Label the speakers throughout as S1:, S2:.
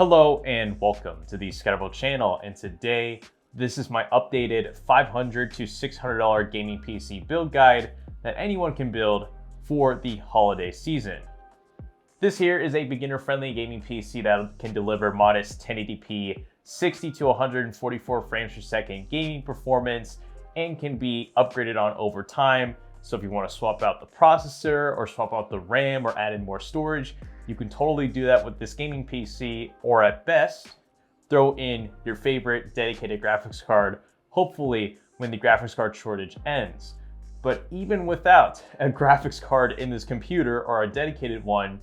S1: Hello and welcome to the ScatterVolt channel, and today this is my updated $500 to $600 gaming PC build guide that anyone can build for the holiday season. This here is a beginner-friendly gaming PC that can deliver modest 1080p 60 to 144 frames per second gaming performance and can be upgraded on over time. So if you want to swap out the processor or swap out the RAM or add in more storage, you can totally do that with this gaming PC, or at best, throw in your favorite dedicated graphics card, hopefully when the graphics card shortage ends. But even without a graphics card in this computer or a dedicated one,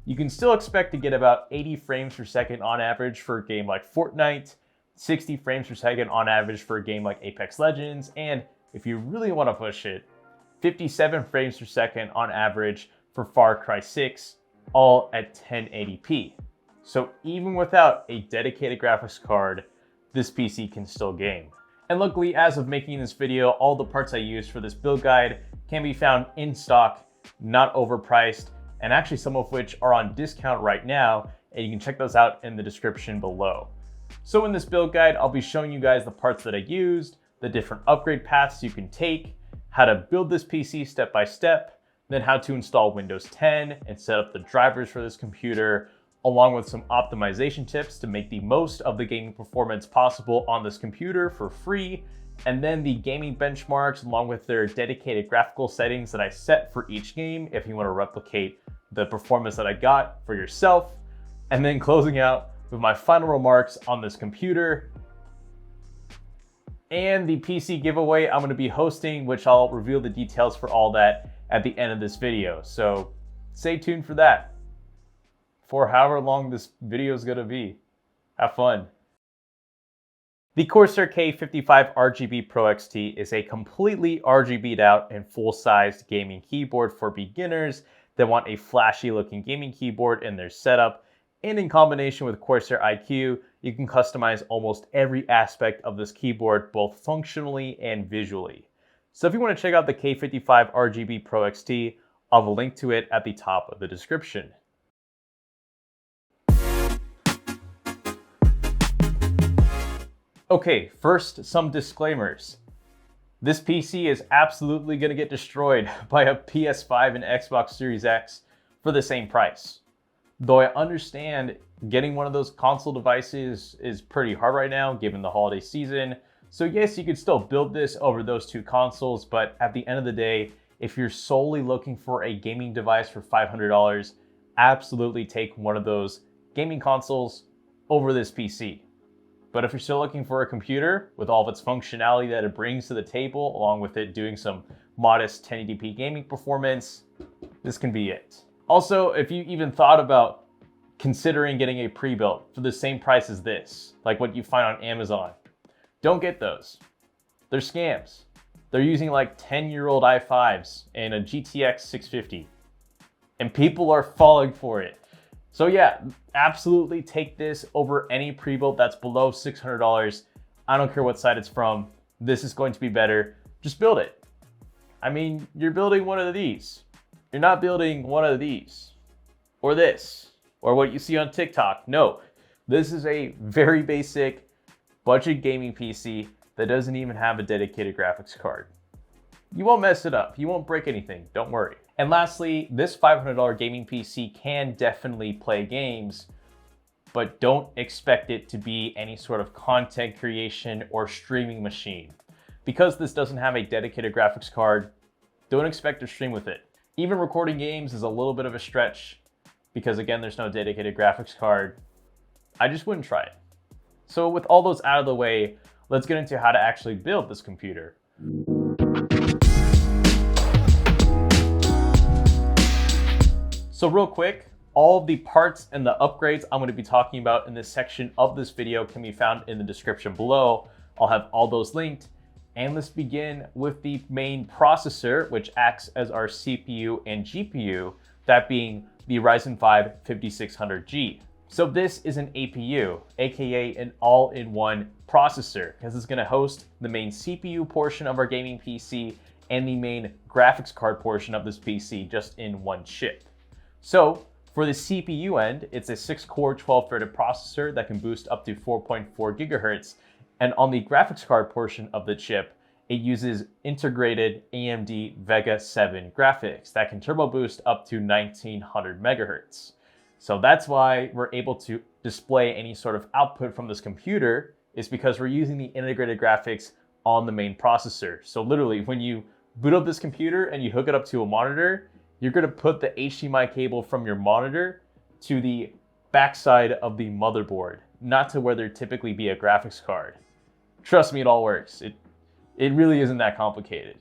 S1: you can still expect to get about 80 frames per second on average for a game like Fortnite, 60 frames per second on average for a game like Apex Legends, and if you really want to push it, 57 frames per second on average for Far Cry 6, all at 1080p. So even without a dedicated graphics card, this PC can still game. And luckily, as of making this video, all the parts I used for this build guide can be found in stock, not overpriced, and actually some of which are on discount right now, and you can check those out in the description below. So in this build guide, I'll be showing you guys the parts that I used, the different upgrade paths you can take, how to build this PC step by step, then how to install Windows 10 and set up the drivers for this computer, along with some optimization tips to make the most of the gaming performance possible on this computer for free, and then the gaming benchmarks along with their dedicated graphical settings that I set for each game if you want to replicate the performance that I got for yourself, and then closing out with my final remarks on this computer and the PC giveaway I'm going to be hosting, which I'll reveal the details for all that at the end of this video. So stay tuned for that, for however long this video is going to be. Have fun. The Corsair K55 RGB Pro XT is a completely RGB'd out and full-sized gaming keyboard for beginners that want a flashy looking gaming keyboard in their setup. And in combination with Corsair IQ, you can customize almost every aspect of this keyboard, both functionally and visually. So if you want to check out the K55 RGB Pro XT, I'll have a link to it at the top of the description. Okay, first, some disclaimers. This PC is absolutely going to get destroyed by a PS5 and Xbox Series X for the same price. Though I understand getting one of those console devices is pretty hard right now given the holiday season. So yes, you could still build this over those two consoles, but at the end of the day, if you're solely looking for a gaming device for $500, absolutely take one of those gaming consoles over this PC. But if you're still looking for a computer with all of its functionality that it brings to the table, along with it doing some modest 1080p gaming performance, this can be it. Also, if you even thought about considering getting a pre-built for the same price as this, like what you find on Amazon, don't get those. They're scams. They're using like 10-year-old i5s and a GTX 650, and people are falling for it. So yeah, absolutely take this over any pre-built that's below $600. I don't care what side it's from. This is going to be better. Just build it. I mean, you're building one of these. You're not building one of these or this or what you see on TikTok. No, this is a very basic budget gaming PC that doesn't even have a dedicated graphics card. You won't mess it up. You won't break anything. Don't worry. And lastly, this $500 gaming PC can definitely play games, but don't expect it to be any sort of content creation or streaming machine. Because this doesn't have a dedicated graphics card, don't expect to stream with it. Even recording games is a little bit of a stretch because again, there's no dedicated graphics card. I just wouldn't try it. So with all those out of the way, let's get into how to actually build this computer. So real quick, all of the parts and the upgrades I'm going to be talking about in this section of this video can be found in the description below. I'll have all those linked. And let's begin with the main processor, which acts as our CPU and GPU, that being the Ryzen 5 5600G. So this is an APU, aka an all-in-one processor, because it's going to host the main CPU portion of our gaming PC and the main graphics card portion of this PC just in one chip. So For the CPU end, it's a 6-core 12-threaded processor that can boost up to 4.4 gigahertz. And on the graphics card portion of the chip, it uses integrated AMD Vega 7 graphics that can turbo boost up to 1900 megahertz. So that's why we're able to display any sort of output from this computer, is because we're using the integrated graphics on the main processor. So literally, when you boot up this computer and you hook it up to a monitor, you're gonna put the HDMI cable from your monitor to the backside of the motherboard, not to where there'd typically be a graphics card. Trust me, it all works. It really isn't that complicated.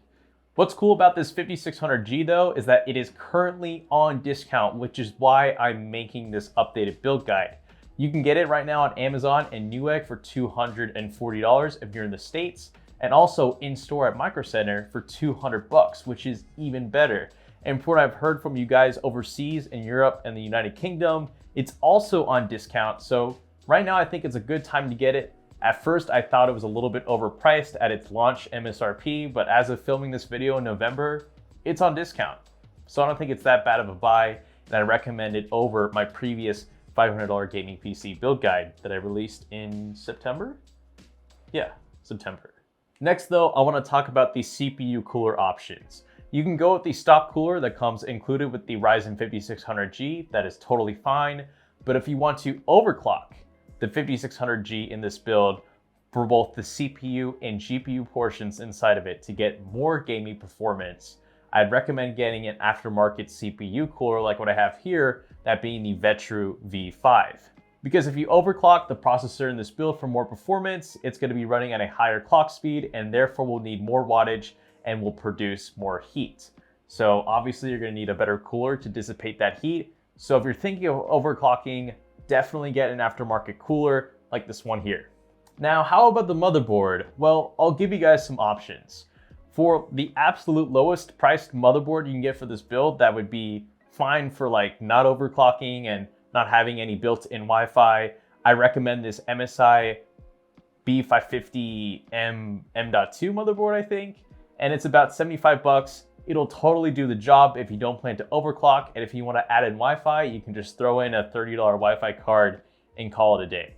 S1: What's cool about this 5600G though is that it is currently on discount, which is why I'm making this updated build guide. You can get it right now on Amazon and Newegg for $240 if you're in the States, and also in store at Micro Center for $200, which is even better. And from what I've heard from you guys overseas in Europe and the United Kingdom, it's also on discount. So right now I think it's a good time to get it. At first, I thought it was a little bit overpriced at its launch MSRP, but as of filming this video in November, it's on discount. So I don't think it's that bad of a buy, and I recommend it over my previous $500 gaming PC build guide that I released in September? Yeah, September. Next though, I want to talk about the CPU cooler options. You can go with the stock cooler that comes included with the Ryzen 5600G, that is totally fine. But if you want to overclock the 5600G in this build for both the CPU and GPU portions inside of it to get more gaming performance, I'd recommend getting an aftermarket CPU cooler like what I have here, that being the Vetru V5. Because if you overclock the processor in this build for more performance, it's going to be running at a higher clock speed and therefore will need more wattage and will produce more heat. So obviously you're going to need a better cooler to dissipate that heat. So if you're thinking of overclocking, definitely get an aftermarket cooler like this one here. Now, how about the motherboard? Well, I'll give you guys some options. For the absolute lowest priced motherboard you can get for this build, that would be fine for like not overclocking and not having any built-in Wi-Fi, I recommend this MSI B550 M.2 motherboard, I think. And it's about $75. It'll totally do the job if you don't plan to overclock. And if you want to add in Wi-Fi, you can just throw in a $30 Wi-Fi card and call it a day.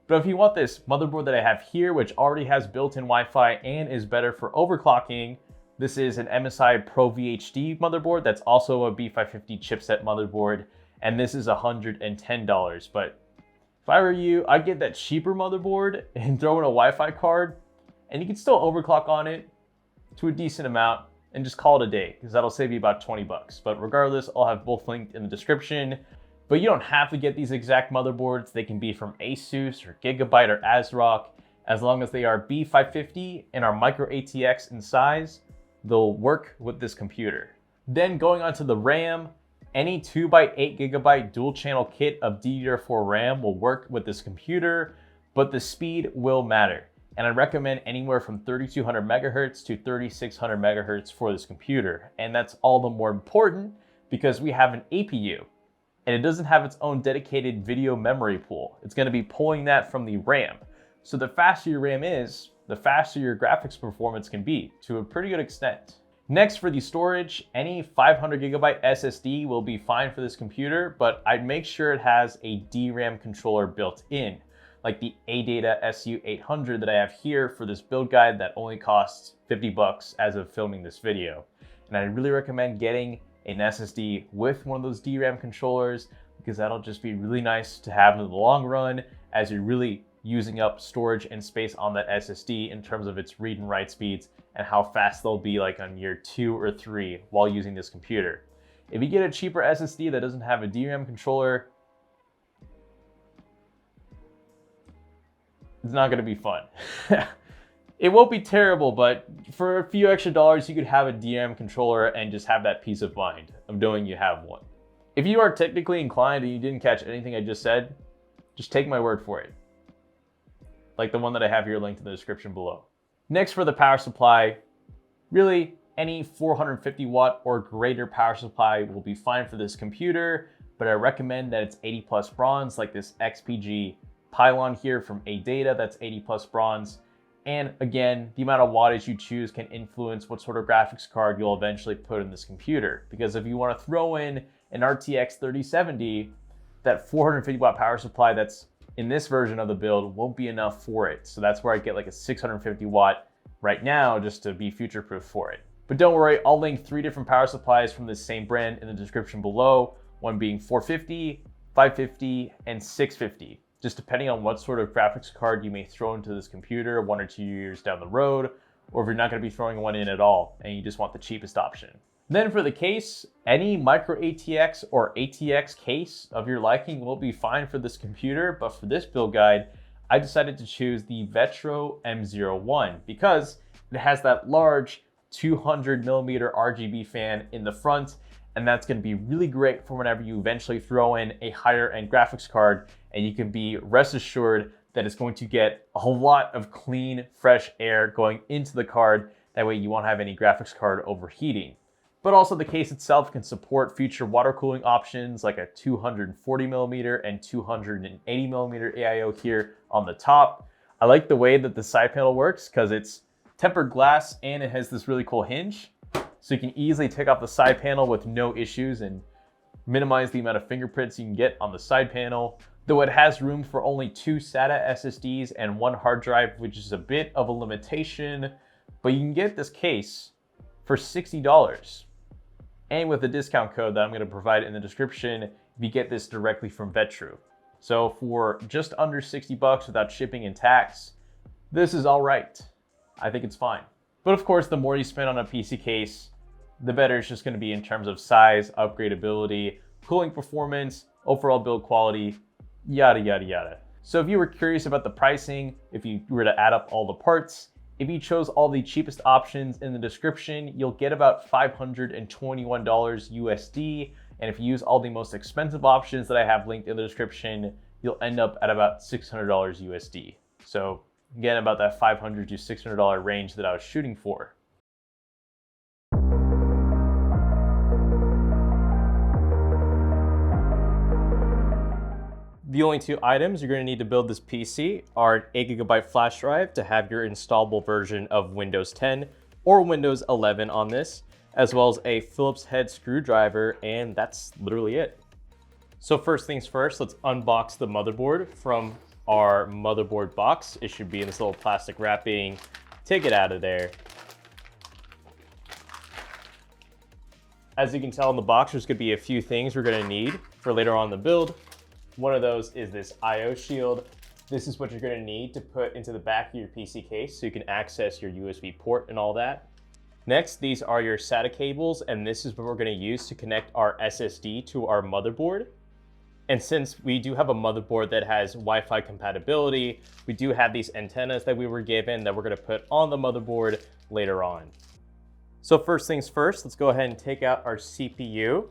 S1: But if you want this motherboard that I have here, which already has built-in Wi-Fi and is better for overclocking, this is an MSI Pro VHD motherboard that's also a B550 chipset motherboard, and this is $110. But if I were you, I'd get that cheaper motherboard and throw in a Wi-Fi card, and you can still overclock on it to a decent amount and just call it a day, because that'll save you about $20. But regardless, I'll have both linked in the description. But you don't have to get these exact motherboards. They can be from Asus or Gigabyte or ASRock. As long as they are B550 and are micro ATX in size, they'll work with this computer. Then going on to the RAM, any 2x8 gigabyte dual channel kit of DDR4 RAM will work with this computer, but the speed will matter. And I recommend anywhere from 3200 megahertz to 3600 megahertz for this computer. And that's all the more important because we have an APU and it doesn't have its own dedicated video memory pool. It's going to be pulling that from the RAM. So the faster your RAM is, the faster your graphics performance can be to a pretty good extent. Next, for the storage, any 500 gigabyte SSD will be fine for this computer, but I'd make sure it has a DRAM controller built in, like the ADATA SU800 that I have here for this build guide that only costs $50 as of filming this video. And I really recommend getting an SSD with one of those DRAM controllers because that'll just be really nice to have in the long run as you're really using up storage and space on that SSD in terms of its read and write speeds and how fast they'll be like on year 2 or 3 while using this computer. If you get a cheaper SSD that doesn't have a DRAM controller, it's not gonna be fun. It won't be terrible, but for a few extra dollars, you could have a DRAM controller and just have that peace of mind of knowing you have one. If you are technically inclined and you didn't catch anything I just said, just take my word for it. Like the one that I have here linked in the description below. Next, for the power supply, really any 450 watt or greater power supply will be fine for this computer, but I recommend that it's 80 plus bronze, like this XPG pylon here from ADATA, that's 80 plus bronze. And again, the amount of wattage you choose can influence what sort of graphics card you'll eventually put in this computer. Because if you want to throw in an RTX 3070, that 450 watt power supply that's in this version of the build won't be enough for it. So that's where I get like a 650 watt right now just to be future proof for it. But don't worry, I'll link 3 different power supplies from the same brand in the description below, one being 450, 550, and 650. Just depending on what sort of graphics card you may throw into this computer 1 or 2 years down the road, or if you're not going to be throwing one in at all and you just want the cheapest option. Then for the case, any micro ATX or ATX case of your liking will be fine for this computer, but for this build guide, I decided to choose the Vetro M01 because it has that large 200mm RGB fan in the front, and that's going to be really great for whenever you eventually throw in a higher end graphics card, and you can be rest assured that it's going to get a lot of clean, fresh air going into the card. That way you won't have any graphics card overheating. But also the case itself can support future water cooling options like a 240mm and 280mm AIO here on the top. I like the way that the side panel works because it's tempered glass and it has this really cool hinge. So you can easily take off the side panel with no issues and minimize the amount of fingerprints you can get on the side panel. Though it has room for only 2 SATA SSDs and 1 hard drive, which is a bit of a limitation, but you can get this case for $60. And with the discount code that I'm going to provide in the description, you get this directly from Vetro. So for just under $60 without shipping and tax, this is all right. I think it's fine. But of course, the more you spend on a PC case, the better it's just going to be in terms of size, upgradability, cooling performance, overall build quality, yada, yada, yada. So if you were curious about the pricing, if you were to add up all the parts, if you chose all the cheapest options in the description, you'll get about $521 USD. And if you use all the most expensive options that I have linked in the description, you'll end up at about $600 USD. So again, about that $500 to $600 range that I was shooting for. The only 2 items you're going to need to build this PC are an 8GB flash drive to have your installable version of Windows 10 or Windows 11 on this, as well as a Phillips head screwdriver, and that's literally it. So first things first, let's unbox the motherboard from our motherboard box. It should be in this little plastic wrapping. Take it out of there. As you can tell in the box, there's going to be a few things we're going to need for later on in the build. One of those is this IO shield. This is what you're going to need to put into the back of your PC case so you can access your USB port and all that. Next, these are your SATA cables, and this is what we're going to use to connect our SSD to our motherboard. And since we do have a motherboard that has Wi-Fi compatibility, we do have these antennas that we were given that we're going to put on the motherboard later on. So first things first, let's go ahead and take out our CPU.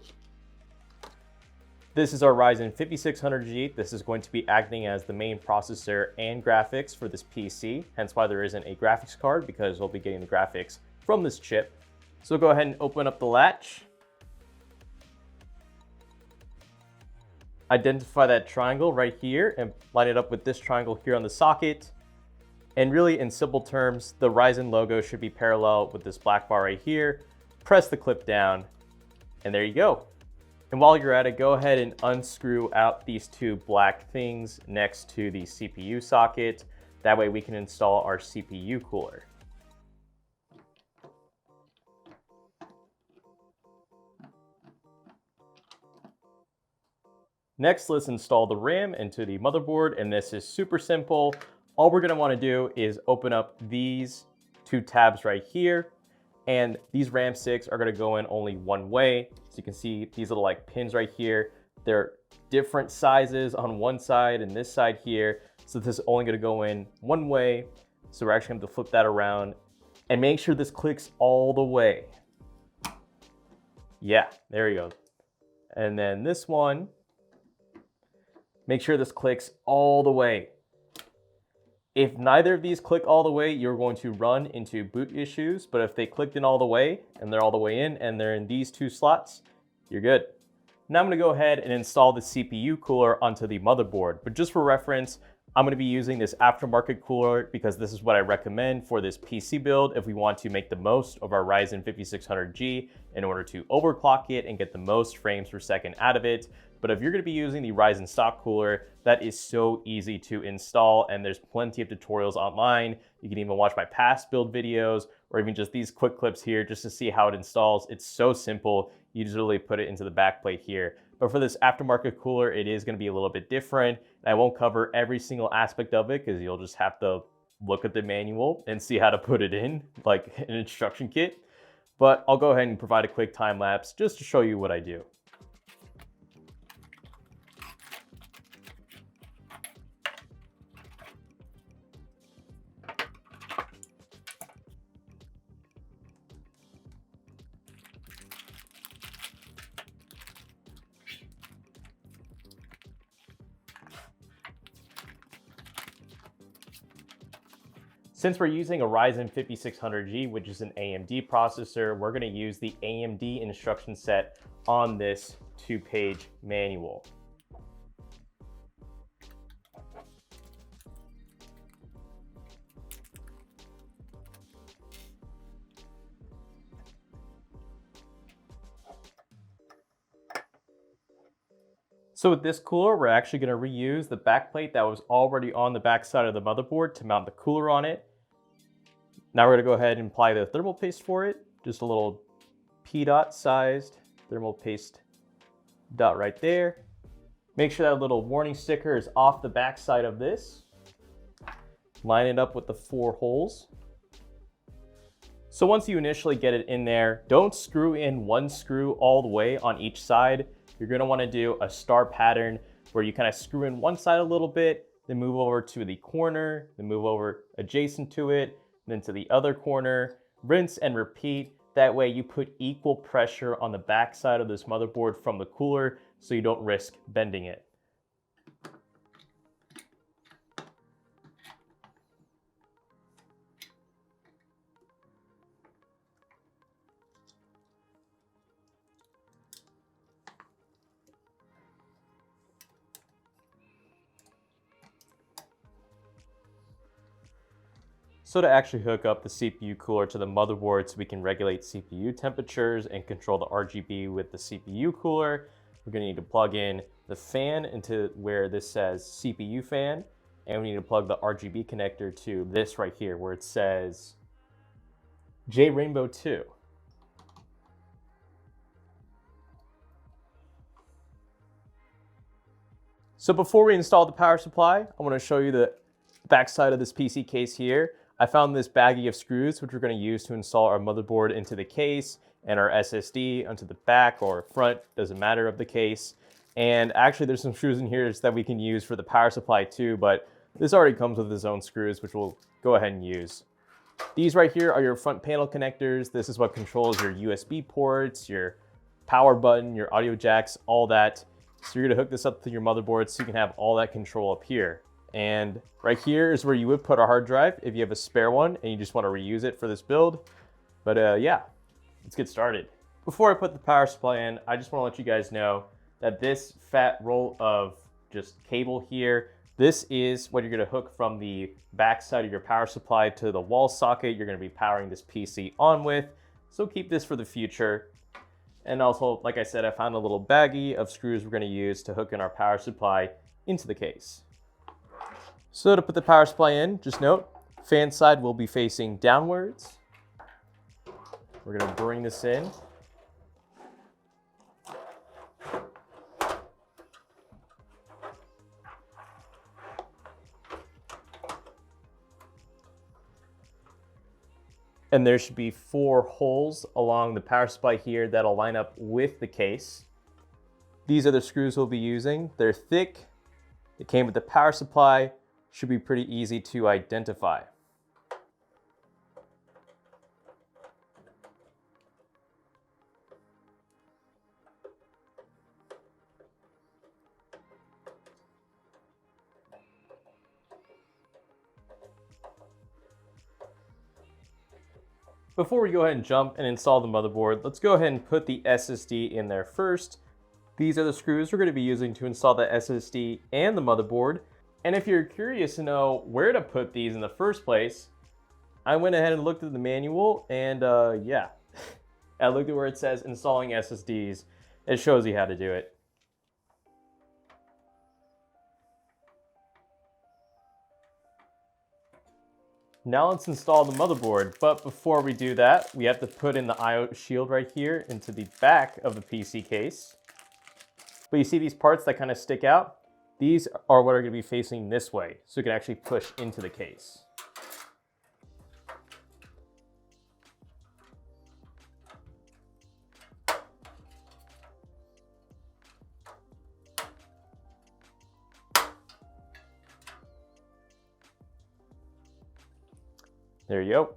S1: This is our Ryzen 5600G. This is going to be acting as the main processor and graphics for this PC, hence why there isn't a graphics card, because we'll be getting the graphics from this chip. So go ahead and open up the latch. Identify that triangle right here and line it up with this triangle here on the socket. And really, in simple terms, the Ryzen logo should be parallel with this black bar right here. Press the clip down, and there you go. And while you're at it, go ahead and unscrew out these 2 black things next to the CPU socket. That way we can install our CPU cooler. Next, let's install the RAM into the motherboard, and this is super simple. All we're gonna wanna do is open up these 2 tabs right here, and these RAM sticks are gonna go in only one way. So you can see these little like pins right here. They're different sizes on one side and this side here. So this is only gonna go in one way. So we're actually gonna have to flip that around and make sure this clicks all the way. Yeah, there you go. And then this one, make sure this clicks all the way. If neither of these click all the way, you're going to run into boot issues, but if they clicked in all the way and they're all the way in and they're in these 2 slots, you're good. Now I'm gonna go ahead and install the CPU cooler onto the motherboard, but just for reference, I'm going to be using this aftermarket cooler because this is what I recommend for this PC build if we want to make the most of our Ryzen 5600G in order to overclock it and get the most frames per second out of it. But if you're going to be using the Ryzen stock cooler, that is so easy to install, and there's plenty of tutorials online. You can even watch my past build videos or even just these quick clips here just to see how it installs. It's so simple. You just literally put it into the backplate here. But for this aftermarket cooler, it is going to be a little bit different. And I won't cover every single aspect of it because you'll just have to look at the manual and see how to put it in, like an instruction kit. But I'll go ahead and provide a quick time lapse just to show you what I do. Since we're using a Ryzen 5600G, which is an AMD processor, we're going to use the AMD instruction set on this 2-page manual. So with this cooler, we're actually going to reuse the backplate that was already on the back side of the motherboard to mount the cooler on it. Now we're going to go ahead and apply the thermal paste for it. Just a little P-dot sized thermal paste dot right there. Make sure that little warning sticker is off the back side of this. Line it up with the 4 holes. So once you initially get it in there, don't screw in one screw all the way on each side. You're going to want to do a star pattern where you kind of screw in one side a little bit, then move over to the corner, then move over adjacent to it, then to the other corner, rinse and repeat. That way you put equal pressure on the back side of this motherboard from the cooler so you don't risk bending it. So to actually hook up the CPU cooler to the motherboard so we can regulate CPU temperatures and control the RGB with the CPU cooler, we're going to need to plug in the fan into where this says CPU fan, and we need to plug the RGB connector to this right here where it says J-Rainbow 2. So before we install the power supply, I want to show you the backside of this PC case here. I found this baggie of screws, which we're going to use to install our motherboard into the case and our SSD onto the back or front, doesn't matter, of the case. And actually there's some screws in here that we can use for the power supply too, but this already comes with its own screws, which we'll go ahead and use. These right here are your front panel connectors. This is what controls your USB ports, your power button, your audio jacks, all that. So you're going to hook this up to your motherboard so you can have all that control up here. And right here is where you would put a hard drive if you have a spare one and you just want to reuse it for this build. But yeah, let's get started. Before I put the power supply in, I just want to let you guys know that this fat roll of just cable here, this is what you're going to hook from the back side of your power supply to the wall socket you're going to be powering this PC on with. So keep this for the future. And also, like I said, I found a little baggie of screws we're going to use to hook in our power supply into the case. So to put the power supply in, just note, fan side will be facing downwards. We're going to bring this in. And there should be 4 holes along the power supply here that'll line up with the case. These are the screws we'll be using. They're thick. It came with the power supply. Should be pretty easy to identify. Before we go ahead and jump and install the motherboard, let's go ahead and put the SSD in there first. These are the screws we're going to be using to install the SSD and the motherboard. And if you're curious to know where to put these in the first place, I went ahead and looked at the manual, and yeah, I looked at where it says installing SSDs. It shows you how to do it. Now let's install the motherboard, but before we do that, we have to put in the I/O shield right here into the back of the PC case. But you see these parts that kind of stick out? These are what are going to be facing this way, so you can actually push into the case. There you go.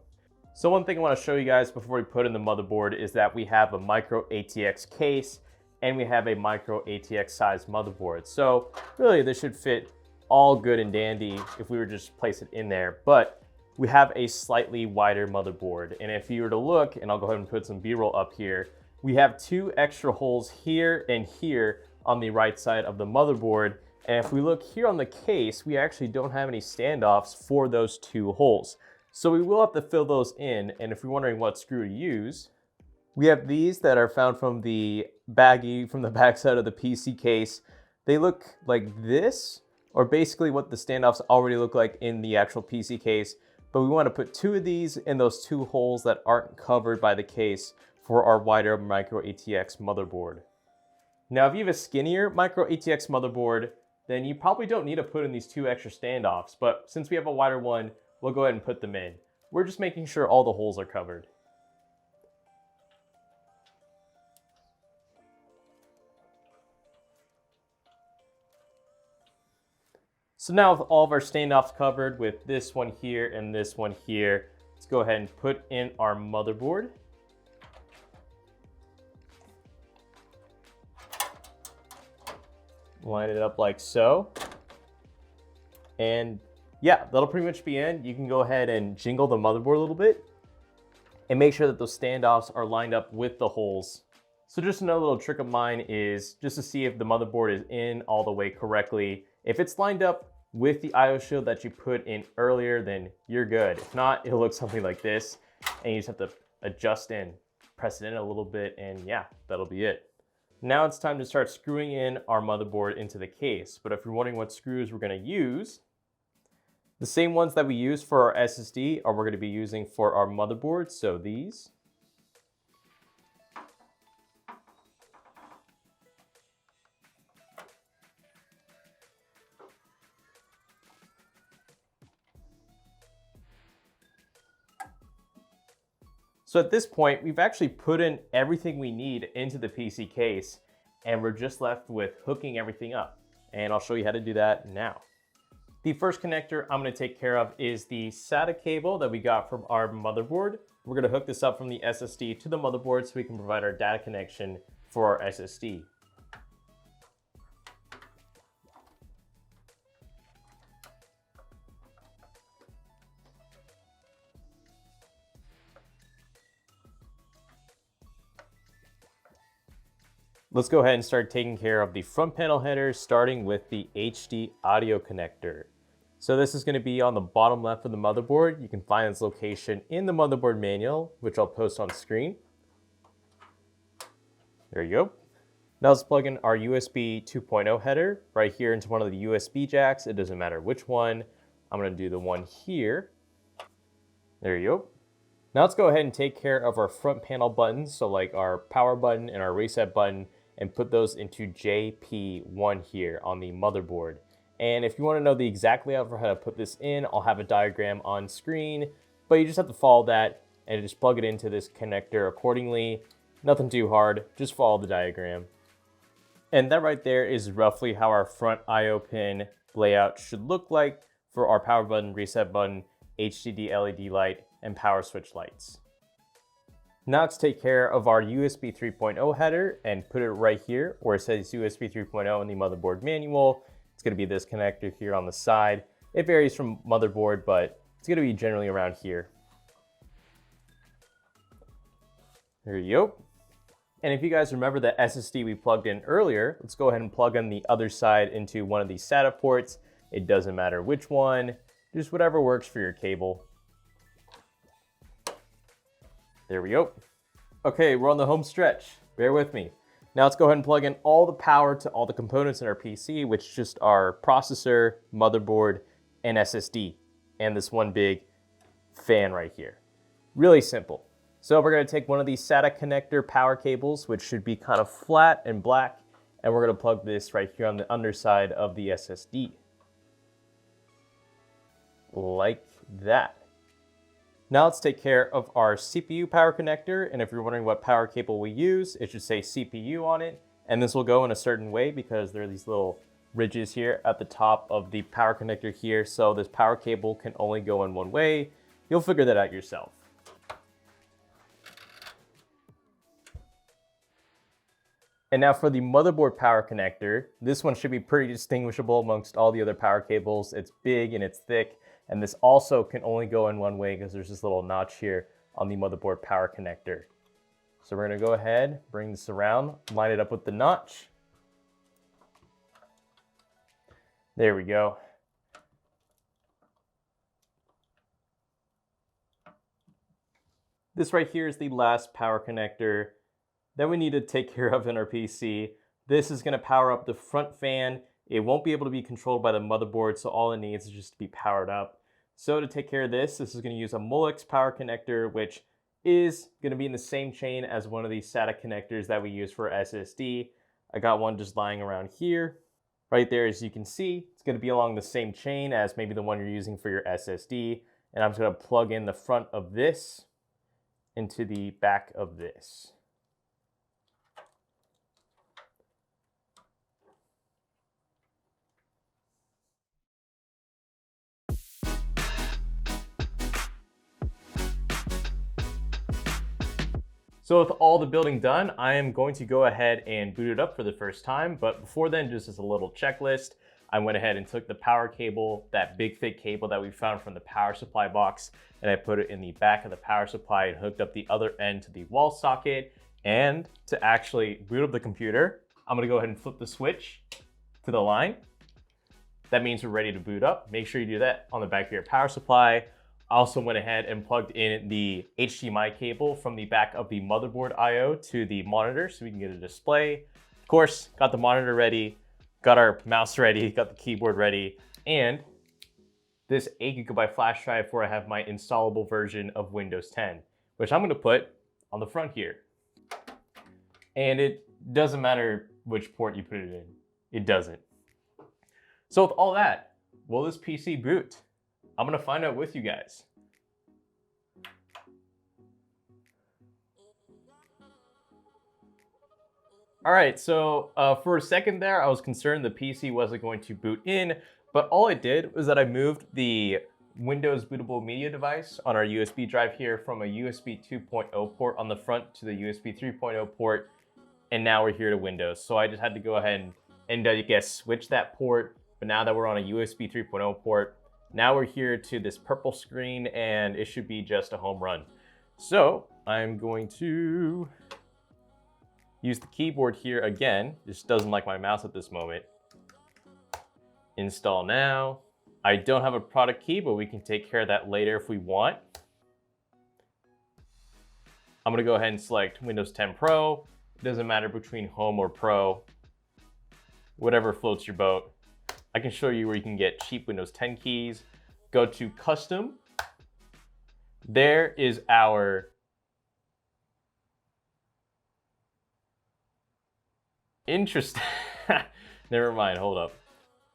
S1: So one thing I want to show you guys before we put in the motherboard is that we have a micro ATX case and we have a micro ATX size motherboard. So really this should fit all good and dandy if we were just place it in there, but we have a slightly wider motherboard. And if you were to look, and I'll go ahead and put some B-roll up here, we have 2 extra holes here and here on the right side of the motherboard. And if we look here on the case, we actually don't have any standoffs for those 2 holes. So we will have to fill those in, and if you're wondering what screw to use, we have these that are found from the baggie from the backside of the PC case. They look like this, or basically what the standoffs already look like in the actual PC case, but we want to put 2 of these in those 2 holes that aren't covered by the case for our wider micro ATX motherboard. Now, if you have a skinnier micro ATX motherboard, then you probably don't need to put in these 2 extra standoffs, but since we have a wider one, we'll go ahead and put them in. We're just making sure all the holes are covered. So now with all of our standoffs covered with this one here and this one here, let's go ahead and put in our motherboard. Line it up like so. And yeah, that'll pretty much be in. You can go ahead and jingle the motherboard a little bit and make sure that those standoffs are lined up with the holes. So just another little trick of mine is just to see if the motherboard is in all the way correctly. If it's lined up with the I/O shield that you put in earlier, then you're good. If not, it'll look something like this, and you just have to adjust and press it in a little bit, and yeah, that'll be it. Now it's time to start screwing in our motherboard into the case. But if you're wondering what screws we're going to use, the same ones that we use for our SSD are we're going to be using for our motherboard, so these. So at this point, we've actually put in everything we need into the PC case, and we're just left with hooking everything up. And I'll show you how to do that now. The first connector I'm going to take care of is the SATA cable that we got from our motherboard. We're going to hook this up from the SSD to the motherboard so we can provide our data connection for our SSD. Let's go ahead and start taking care of the front panel headers, starting with the HD audio connector. So this is going to be on the bottom left of the motherboard. You can find its location in the motherboard manual, which I'll post on screen. There you go. Now let's plug in our USB 2.0 header right here into one of the USB jacks. It doesn't matter which one. I'm going to do the one here. There you go. Now let's go ahead and take care of our front panel buttons. So like our power button and our reset button, and put those into JP1 here on the motherboard. And if you want to know the exact layout for how to put this in, I'll have a diagram on screen, but you just have to follow that and just plug it into this connector accordingly. Nothing too hard, just follow the diagram. And that right there is roughly how our front I/O pin layout should look like for our power button, reset button, HDD LED light, and power switch lights. Now let's take care of our USB 3.0 header and put it right here where it says USB 3.0 in the motherboard manual. It's going to be this connector here on the side. It varies from motherboard, but it's going to be generally around here. There you go. And if you guys remember the SSD we plugged in earlier, let's go ahead and plug in the other side into one of these SATA ports. It doesn't matter which one, just whatever works for your cable. There we go. Okay, we're on the home stretch. Bear with me. Now let's go ahead and plug in all the power to all the components in our PC, which is just our processor, motherboard, and SSD, and this one big fan right here. Really simple. So we're gonna take one of these SATA connector power cables, which should be kind of flat and black, and we're gonna plug this right here on the underside of the SSD. Like that. Now let's take care of our CPU power connector, and if you're wondering what power cable we use, it should say CPU on it, and this will go in a certain way because there are these little ridges here at the top of the power connector here, so this power cable can only go in one way. You'll figure that out yourself. And now for the motherboard power connector, this one should be pretty distinguishable amongst all the other power cables. It's big and it's thick. And this also can only go in one way because there's this little notch here on the motherboard power connector. So we're gonna go ahead, bring this around, line it up with the notch. There we go. This right here is the last power connector that we need to take care of in our PC. This is gonna power up the front fan. It won't be able to be controlled by the motherboard, so all it needs is just to be powered up. So to take care of this is gonna use a Molex power connector, which is gonna be in the same chain as one of these SATA connectors that we use for SSD. I got one just lying around here. Right there, as you can see, it's gonna be along the same chain as maybe the one you're using for your SSD. And I'm just gonna plug in the front of this into the back of this. So with all the building done, I am going to go ahead and boot it up for the first time. But before then, just as a little checklist, I went ahead and took the power cable, that big thick cable that we found from the power supply box, and I put it in the back of the power supply and hooked up the other end to the wall socket. And to actually boot up the computer, I'm gonna go ahead and flip the switch to the line. That means we're ready to boot up. Make sure you do that on the back of your power supply. I also went ahead and plugged in the HDMI cable from the back of the motherboard I/O to the monitor so we can get a display. Of course, got the monitor ready, got our mouse ready, got the keyboard ready, and this 8GB flash drive where I have my installable version of Windows 10, which I'm gonna put on the front here. And it doesn't matter which port you put it in, it doesn't. So with all that, will this PC boot? I'm gonna find out with you guys. All right, so for a second there, I was concerned the PC wasn't going to boot in, but all it did was that I moved the Windows bootable media device on our USB drive here from a USB 2.0 port on the front to the USB 3.0 port, and now we're here to Windows. So I just had to go ahead and I guess switch that port, but now that we're on a USB 3.0 port, now we're here to this purple screen and it should be just a home run. So I'm going to use the keyboard here again. This doesn't like my mouse at this moment. Install now. I don't have a product key, but we can take care of that later if we want. I'm gonna go ahead and select Windows 10 Pro. It doesn't matter between Home or Pro. Whatever floats your boat. I can show you where you can get cheap Windows 10 keys. Go to Custom. There is our interesting. Never mind, hold up.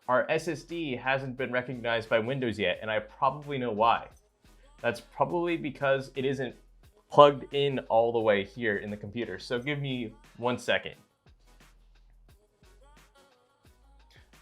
S1: Our SSD hasn't been recognized by Windows yet, and I probably know why. That's probably because it isn't plugged in all the way here in the computer. So give me 1 second.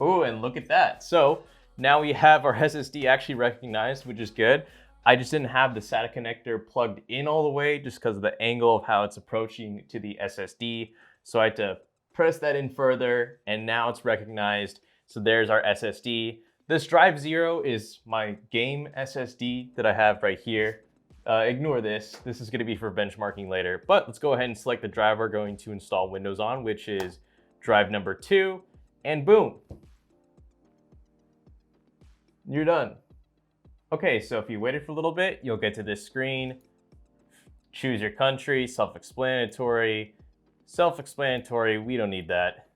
S1: Oh, and look at that. So now we have our SSD actually recognized, which is good. I just didn't have the SATA connector plugged in all the way just because of the angle of how it's approaching to the SSD. So I had to press that in further, and now it's recognized. So there's our SSD. This drive 0 is my game SSD that I have right here. Ignore this. This is going to be for benchmarking later. But let's go ahead and select the drive we're going to install Windows on, which is drive number 2. And boom. You're done. Okay, so if you waited for a little bit, you'll get to this screen. Choose your country, self-explanatory. Self-explanatory, we don't need that.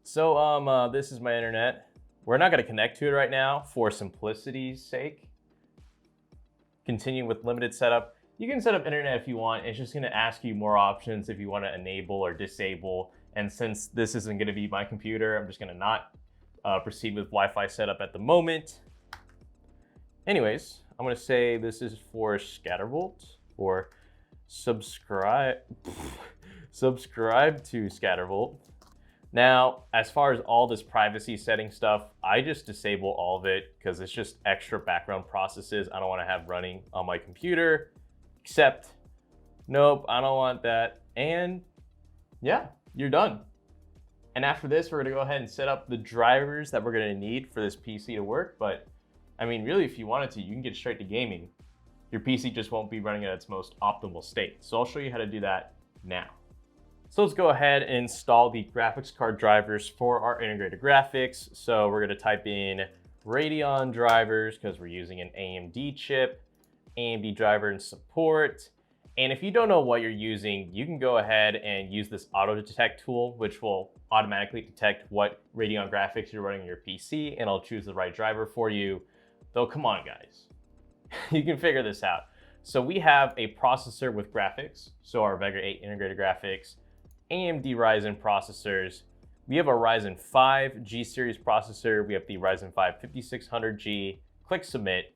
S1: So this is my internet. We're not gonna connect to it right now for simplicity's sake. Continue with limited setup. You can set up internet if you want. It's just gonna ask you more options if you wanna enable or disable. And since this isn't gonna be my computer, I'm just gonna not proceed with Wi-Fi setup at the moment. Anyways, I'm gonna say this is for ScatterVolt or subscribe to ScatterVolt. Now, as far as all this privacy setting stuff, I just disable all of it because it's just extra background processes I don't want to have running on my computer. Except, nope, I don't want that. And yeah, you're done. And after this, we're gonna go ahead and set up the drivers that we're gonna need for this PC to work. But I mean, really, if you wanted to, you can get straight to gaming. Your PC just won't be running at its most optimal state. So I'll show you how to do that now. So let's go ahead and install the graphics card drivers for our integrated graphics. So we're gonna type in Radeon drivers because we're using an AMD chip, AMD driver and support. And if you don't know what you're using, you can go ahead and use this auto detect tool, which will automatically detect what Radeon graphics you're running on your PC, and I'll choose the right driver for you. Though, come on guys, you can figure this out. So we have a processor with graphics, so our Vega 8 integrated graphics, AMD Ryzen processors. We have a Ryzen 5 G series processor. We have the Ryzen 5 5600G. Click submit.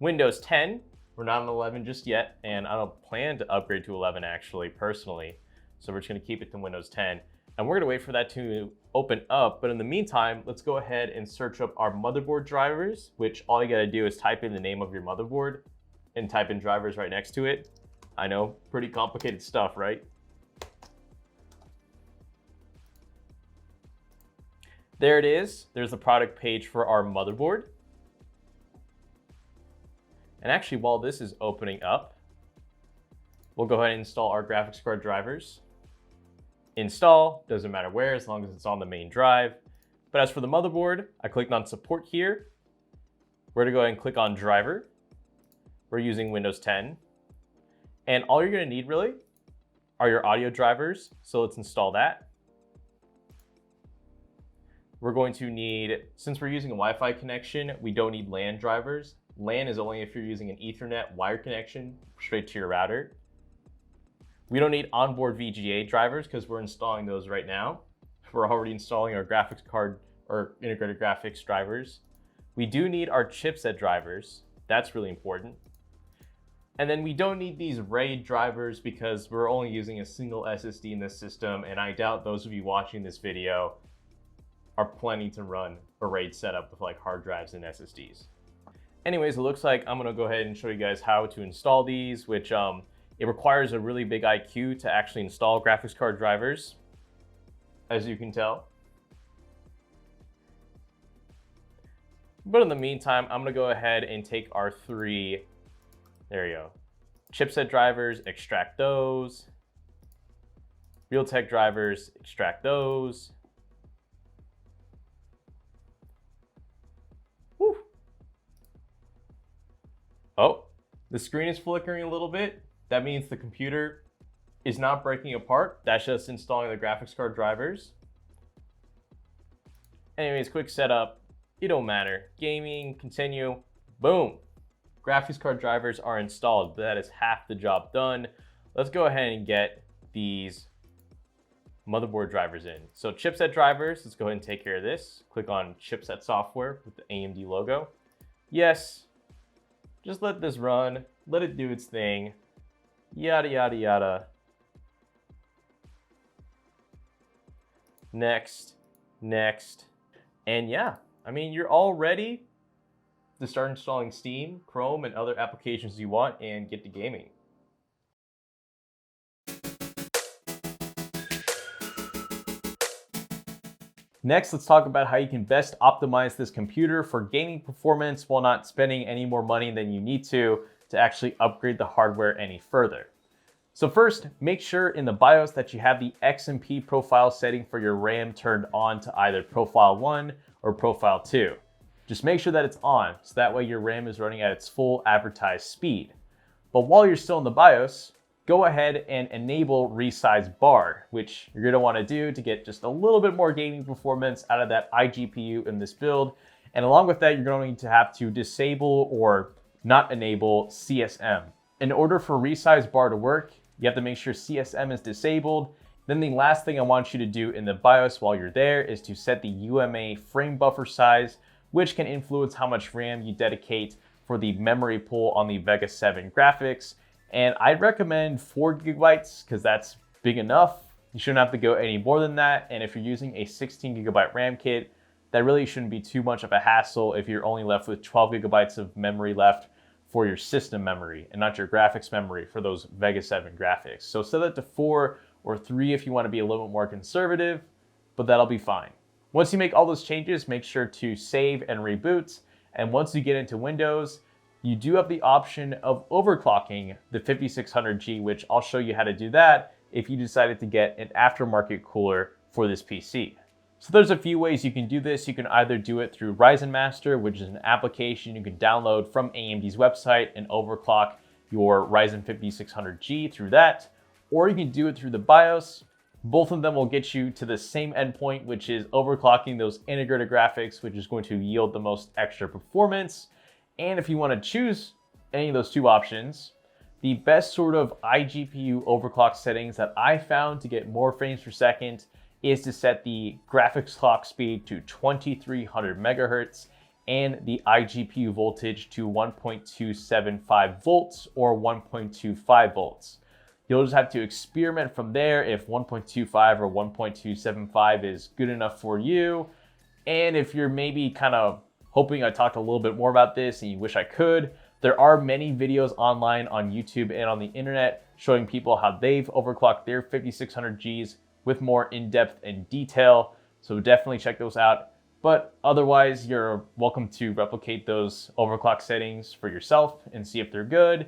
S1: Windows 10. We're not on 11 just yet, and I don't plan to upgrade to 11 actually, personally. So we're just gonna keep it to Windows 10. And we're gonna wait for that to open up. But in the meantime, let's go ahead and search up our motherboard drivers, which all you gotta do is type in the name of your motherboard and type in drivers right next to it. I know, pretty complicated stuff, right? There it is. There's the product page for our motherboard. And actually, while this is opening up, we'll go ahead and install our graphics card drivers. Install, doesn't matter where, as long as it's on the main drive. But as for the motherboard, I clicked on support here. We're gonna go ahead and click on driver. We're using Windows 10. And all you're gonna need really are your audio drivers. So let's install that. We're going to need, since we're using a Wi-Fi connection, we don't need LAN drivers. LAN is only if you're using an Ethernet wired connection straight to your router. We don't need onboard VGA drivers because we're installing those right now. We're already installing our graphics card or integrated graphics drivers. We do need our chipset drivers. That's really important. And then we don't need these RAID drivers because we're only using a single SSD in this system, and I doubt those of you watching this video are planning to run a RAID setup with like hard drives and SSDs. Anyways, it looks like I'm gonna go ahead and show you guys how to install these, which it requires a really big IQ to actually install graphics card drivers, as you can tell. But in the meantime, I'm gonna go ahead and take our three, there you go, chipset drivers, extract those. Realtek drivers, extract those. Whew. Oh, the screen is flickering a little bit. That means the computer is not breaking apart. That's just installing the graphics card drivers. Anyways, quick setup. It don't matter. Gaming, continue, boom. Graphics card drivers are installed. That is half the job done. Let's go ahead and get these motherboard drivers in. So chipset drivers, let's go ahead and take care of this. Click on chipset software with the AMD logo. Yes, just let this run. Let it do its thing. Yada, yada, yada. Next, next. And yeah, I mean, you're all ready to start installing Steam, Chrome, and other applications you want and get to gaming. Next, let's talk about how you can best optimize this computer for gaming performance while not spending any more money than you need to actually upgrade the hardware any further. So first, make sure in the BIOS that you have the XMP profile setting for your RAM turned on to either profile 1 or profile 2. Just make sure that it's on, so that way your RAM is running at its full advertised speed. But while you're still in the BIOS, go ahead and enable resize bar, which you're gonna wanna do to get just a little bit more gaming performance out of that iGPU in this build. And along with that, you're going to have to disable or not enable CSM. In order for resize bar to work, you have to make sure CSM is disabled. Then the last thing I want you to do in the BIOS while you're there is to set the UMA frame buffer size, which can influence how much RAM you dedicate for the memory pool on the Vega 7 graphics. And I'd recommend 4 gigabytes because that's big enough. You shouldn't have to go any more than that. And if you're using a 16 gigabyte RAM kit, that really shouldn't be too much of a hassle if you're only left with 12 gigabytes of memory left for your system memory and not your graphics memory for those Vega 7 graphics. So set that to 4 or 3 if you want to be a little bit more conservative, but that'll be fine. Once you make all those changes, make sure to save and reboot. And once you get into Windows, you do have the option of overclocking the 5600G, which I'll show you how to do that if you decided to get an aftermarket cooler for this PC. So there's a few ways you can do this. You can either do it through Ryzen Master, which is an application you can download from AMD's website and overclock your Ryzen 5600G through that, or you can do it through the BIOS. Both of them will get you to the same endpoint, which is overclocking those integrated graphics, which is going to yield the most extra performance. And if you want to choose any of those two options, the best sort of iGPU overclock settings that I found to get more frames per second is to set the graphics clock speed to 2300 megahertz and the iGPU voltage to 1.275 volts or 1.25 volts. You'll just have to experiment from there if 1.25 or 1.275 is good enough for you. And if you're maybe kind of hoping I talked a little bit more about this and you wish I could, there are many videos online on YouTube and on the internet showing people how they've overclocked their 5600Gs with more in-depth and detail. So definitely check those out. But otherwise, you're welcome to replicate those overclock settings for yourself and see if they're good.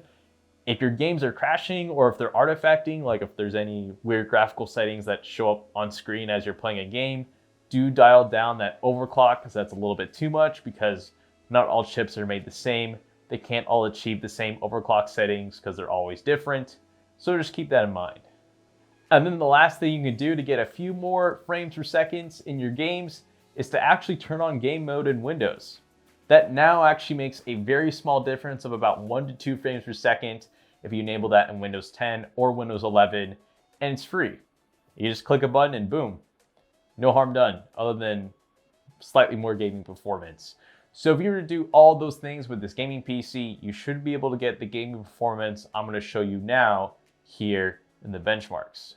S1: If your games are crashing or if they're artifacting, like if there's any weird graphical settings that show up on screen as you're playing a game, do dial down that overclock because that's a little bit too much because not all chips are made the same. They can't all achieve the same overclock settings because they're always different. So just keep that in mind. And then the last thing you can do to get a few more frames per second in your games is to actually turn on game mode in Windows. That now actually makes a very small difference of about 1 to 2 frames per second if you enable that in Windows 10 or Windows 11, and it's free. You just click a button and boom, no harm done other than slightly more gaming performance. So if you were to do all those things with this gaming PC, you should be able to get the gaming performance I'm going to show you now here in the benchmarks.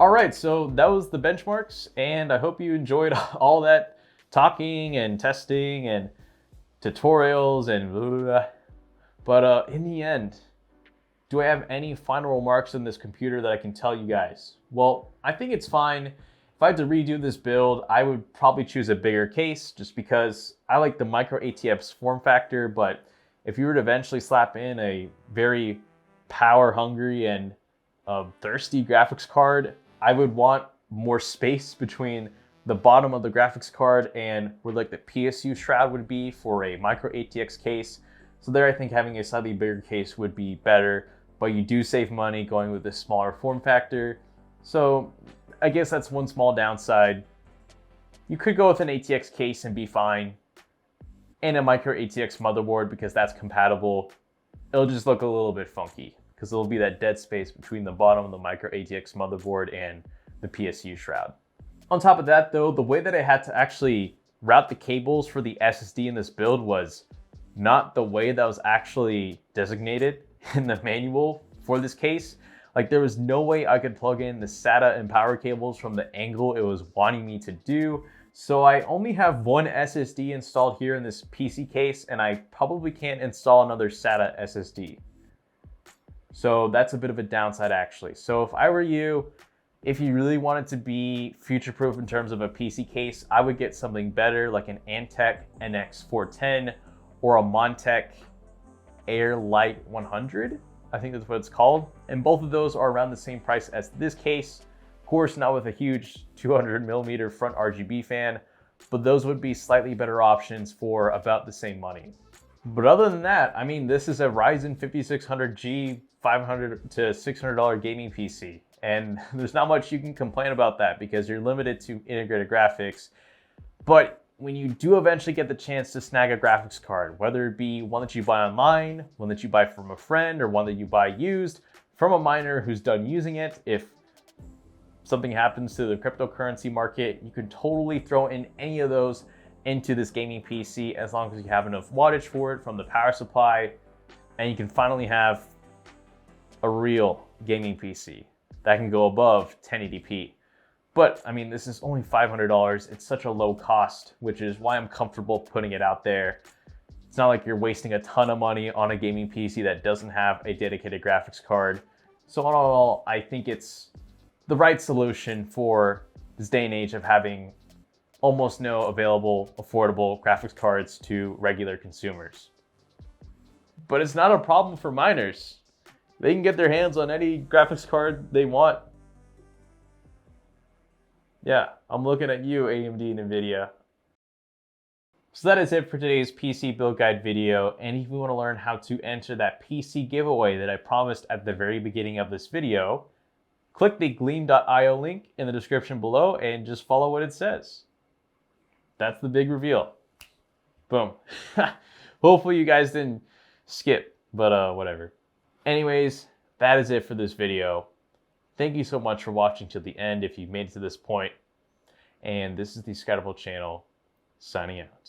S1: All right, so that was the benchmarks, and I hope you enjoyed all that talking and testing and tutorials and blah, blah, blah. But in the end, do I have any final remarks on this computer that I can tell you guys? Well, I think it's fine. If I had to redo this build, I would probably choose a bigger case just because I like the micro ATX form factor, but if you were to eventually slap in a very power hungry and thirsty graphics card, I would want more space between the bottom of the graphics card and where like the PSU shroud would be for a micro ATX case. So there I think having a slightly bigger case would be better, but you do save money going with this smaller form factor. So I guess that's one small downside. You could go with an ATX case and be fine, and a micro ATX motherboard because that's compatible. It'll just look a little bit funky because there'll be that dead space between the bottom of the micro ATX motherboard and the PSU shroud. On top of that though, the way that I had to actually route the cables for the SSD in this build was not the way that was actually designated in the manual for this case. Like there was no way I could plug in the SATA and power cables from the angle it was wanting me to do. So I only have one SSD installed here in this PC case, and I probably can't install another SATA SSD. So that's a bit of a downside actually. So if I were you, if you really wanted to be future-proof in terms of a PC case, I would get something better like an Antec NX410 or a Montech Airlight 100. I think that's what it's called. And both of those are around the same price as this case. Of course, not with a huge 200mm front RGB fan, but those would be slightly better options for about the same money. But other than that, I mean, this is a Ryzen 5600G $500 to $600 gaming PC. And there's not much you can complain about that because you're limited to integrated graphics. But when you do eventually get the chance to snag a graphics card, whether it be one that you buy online, one that you buy from a friend, or one that you buy used from a miner who's done using it, if something happens to the cryptocurrency market, you can totally throw in any of those into this gaming PC as long as you have enough wattage for it from the power supply, and you can finally have a real gaming PC that can go above 1080p. But I mean, this is only $500. It's such a low cost, which is why I'm comfortable putting it out there. It's not like you're wasting a ton of money on a gaming PC that doesn't have a dedicated graphics card. So all in all, I think it's the right solution for this day and age of having almost no available, affordable graphics cards to regular consumers. But it's not a problem for miners. They can get their hands on any graphics card they want. Yeah, I'm looking at you, AMD and NVIDIA. So that is it for today's PC build guide video. And if you want to learn how to enter that PC giveaway that I promised at the very beginning of this video, click the gleam.io link in the description below and just follow what it says. That's the big reveal. Boom. Hopefully you guys didn't skip, but whatever. Anyways, that is it for this video. Thank you so much for watching till the end if you've made it to this point. And this is the ScatterVolt channel signing out.